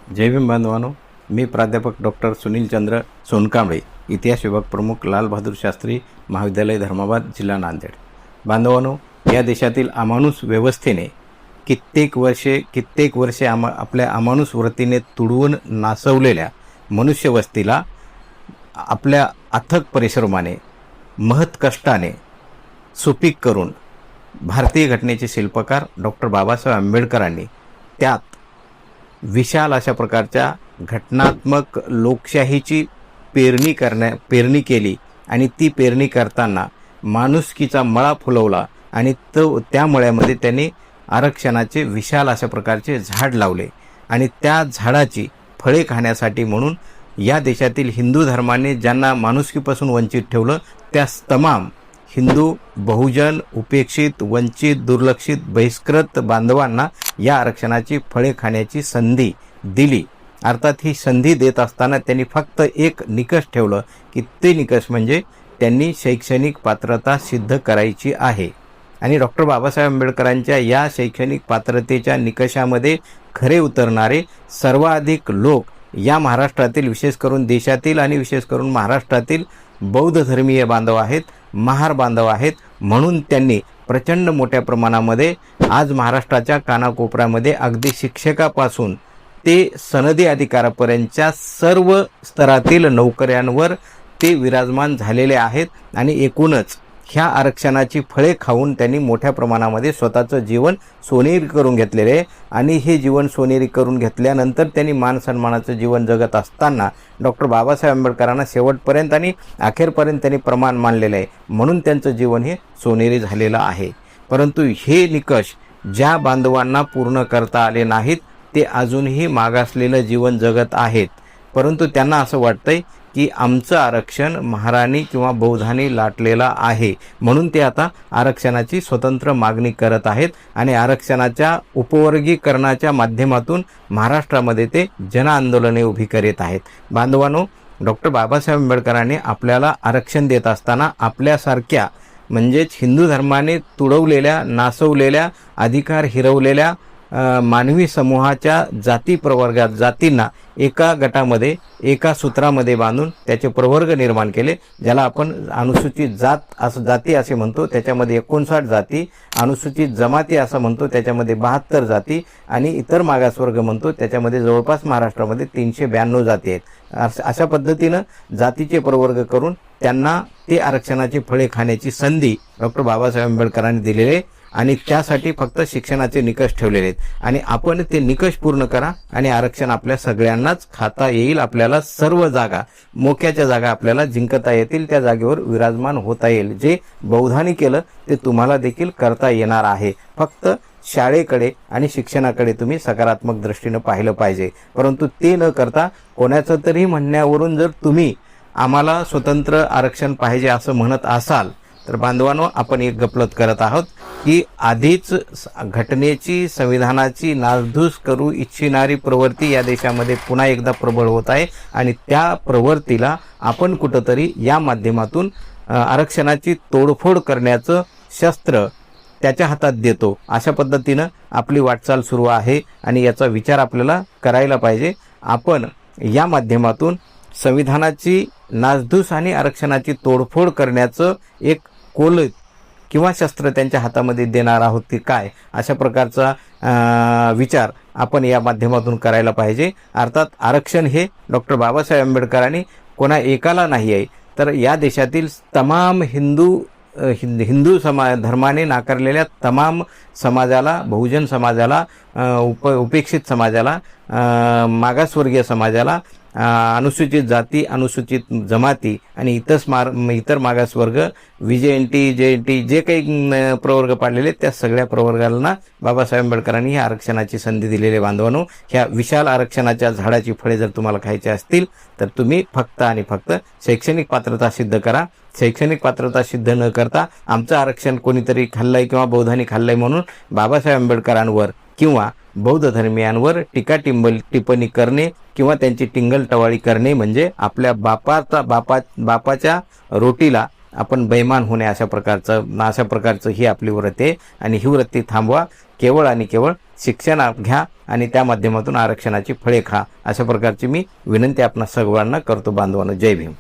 जय भीम बांधवांनो, मी प्राध्यापक डॉक्टर सुनीलचंद्र सोनकांबळे, इतिहास विभाग प्रमुख लाल बहादूर शास्त्री महाविद्यालय धर्माबाद, जिल्हा नांदेड. बांधवांनो, या देशातील अमानुष व्यवस्थेने कित्येक वर्षे आपल्या अमानुष वृत्तीने तुडवून नासवलेल्या मनुष्यवस्तीला आपल्या अथक परिश्रमाने, महत् कष्टाने सुपीक करून भारतीय घटनेचे शिल्पकार डॉक्टर बाबासाहेब आंबेडकरांनी त्यात विशाल अशा प्रकारच्या घटनात्मक लोकशाहीची पेरणी केली आणि ती पेरणी करताना माणुसकीचा मळा फुलवला आणि त्या मळ्यामध्ये त्यांनी आरक्षणाचे विशाल अशा प्रकारचे झाड लावले आणि त्या झाडाची फळे खाण्यासाठी म्हणून या देशातील हिंदू धर्माने ज्यांना माणुसकीपासून वंचित ठेवलं त्या तमाम हिंदू, बहुजन, उपेक्षित, वंचित, दुर्लक्षित, बहिष्कृत बांधवांना या आरक्षणाची फळे खाण्याची संधी दिली. अर्थात ही संधी देत असताना त्यांनी फक्त एक निकष ठेवलं की ते निकष म्हणजे त्यांनी शैक्षणिक पात्रता सिद्ध करायची आहे. आणि डॉक्टर बाबासाहेब आंबेडकरांच्या या शैक्षणिक पात्रतेच्या निकषामध्ये खरे उतरणारे सर्वाधिक लोक या महाराष्ट्रातील, विशेष करून देशातील आणि विशेष करून महाराष्ट्रातील बौद्ध धर्मीय बांधव आहेत, महार बांधव आहेत. म्हणून त्यांनी प्रचंड मोठ्या प्रमाणामध्ये आज महाराष्ट्राच्या कानाकोपऱ्यामध्ये अगदी शिक्षकापासून ते सनदी अधिकाऱ्यापर्यंतच्या सर्व स्तरातील नोकऱ्यांवर ते विराजमान झालेले आहेत. आणि एकूणच ह्या आरक्षणाची फळे खाऊन त्यांनी मोठ्या प्रमाणामध्ये स्वतःचं जीवन सोनेरी करून घेतलेले आहे. आणि हे जीवन सोनेरी करून घेतल्यानंतर त्यांनी मान सन्मानाचं जीवन जगत असताना डॉक्टर बाबासाहेब आंबेडकरांना शेवटपर्यंत आणि अखेरपर्यंत त्यांनी प्रमाण मानलेलं आहे. म्हणून त्यांचं जीवन हे सोनेरी झालेलं आहे. परंतु हे निकष ज्या बांधवांना पूर्ण करता आले नाहीत ते अजूनही मागासलेलं जीवन जगत आहेत. परंतु त्यांना असं वाटतंय की आमचं आरक्षण महाराणी किंवा बौद्धांनी लाटलेलं आहे, म्हणून ते आता आरक्षणाची स्वतंत्र मागणी करत आहेत आणि आरक्षणाच्या उपवर्गीकरणाच्या माध्यमातून महाराष्ट्रामध्ये ते जनआंदोलने उभी करीत आहेत. बांधवांनो, डॉक्टर बाबासाहेब आंबेडकरांनी आपल्याला आरक्षण देत असताना आपल्यासारख्या म्हणजेच हिंदू धर्माने तुडवलेल्या, नासवलेल्या, अधिकार हिरवलेल्या मानवी समूहाच्या जातींना एका गटामध्ये, एका सूत्रामध्ये बांधून त्याचे प्रवर्ग निर्माण केले, ज्याला आपण अनुसूचित जाती असे म्हणतो. त्याच्यामध्ये 59 जाती, अनुसूचित जमाती असं म्हणतो, त्याच्यामध्ये 72 जाती आणि इतर मागासवर्ग म्हणतो, त्याच्यामध्ये जवळपास महाराष्ट्रामध्ये 392 जाती आहेत. अशा पद्धतीनं जातीचे प्रवर्ग करून त्यांना ते आरक्षणाची फळे खाण्याची संधी डॉक्टर बाबासाहेब आंबेडकरांनी दिलेली आहे. आणि त्यासाठी फक्त शिक्षणाचे निकष ठेवलेले आहेत. आणि आपण ते निकष पूर्ण करा आणि आरक्षण आपल्या सगळ्यांनाच खाता येईल. आपल्याला सर्व जागा, मोक्याच्या जागा आपल्याला जिंकता येतील, त्या जागेवर विराजमान होता येईल. जे बौद्धांनी केलं ते तुम्हाला देखील करता येणार आहे. फक्त शाळेकडे आणि शिक्षणाकडे तुम्ही सकारात्मक दृष्टीनं पाहिलं पाहिजे. परंतु ते न करता कोणाचं तरी म्हणण्यावरून जर तुम्ही आम्हाला स्वतंत्र आरक्षण पाहिजे असं म्हणत असाल तर बांधवांनो, आपण एक गफलत करत आहोत की आधीच घटनेची, संविधानाची नासधूस करू इच्छिणारी प्रवृत्ती या देशामध्ये पुन्हा एकदा प्रबळ होत आहे. आणि त्या प्रवृत्तीला आपण कुठंतरी या माध्यमातून आरक्षणाची तोडफोड करण्याचं शस्त्र त्याच्या हातात देतो. अशा पद्धतीनं आपली वाटचाल सुरू आहे आणि याचा विचार आपल्याला करायला पाहिजे. आपण या माध्यमातून संविधानाची नासधूस आणि आरक्षणाची तोडफोड करण्याचं एक कोल किंवा शस्त्र त्यांच्या हातामध्ये देणार आहोत की काय, अशा प्रकारचा विचार आपण या माध्यमातून करायला पाहिजे. अर्थात आरक्षण हे डॉक्टर बाबासाहेब आंबेडकरांनी कोणा एकाला नाही आहे, तर या देशातील तमाम हिंदू धर्माने नाकारलेल्या तमाम समाजाला, बहुजन समाजाला, उपेक्षित समाजाला, मागासवर्गीय समाजाला, अनुसूचित जाती, अनुसूचित जमाती आणि इतर मागासवर्ग, VJNT, JNT जे काही प्रवर्ग पाडलेले त्या सगळ्या प्रवर्गांना बाबासाहेब आंबेडकरांनी ह्या आरक्षणाची संधी दिलेली. बांधवांनो, ह्या विशाल आरक्षणाच्या झाडाची फळे जर तुम्हाला खायची असतील तर तुम्ही फक्त आणि फक्त शैक्षणिक पात्रता सिद्ध करा. शैक्षणिक पात्रता सिद्ध न करता आमचं आरक्षण कोणीतरी खाल्लंय किंवा बौद्धांनी खाल्लंय म्हणून बाबासाहेब आंबेडकरांवर किंवा बौद्ध धर्मियांवर टिप्पणी करणे किंवा त्यांची टिंगलटवाळी करणे म्हणजे आपल्या बापाच्या रोटीला आपण बैमान होणे अशा प्रकारचं ही आपली वृत्ती आहे. आणि ही वृत्ती थांबवा. केवळ आणि केवळ शिक्षण घ्या आणि त्या माध्यमातून आरक्षणाची फळे खा, अशा प्रकारची मी विनंती आपणा सर्वांना करतो. बांधवांनो, जय भीम.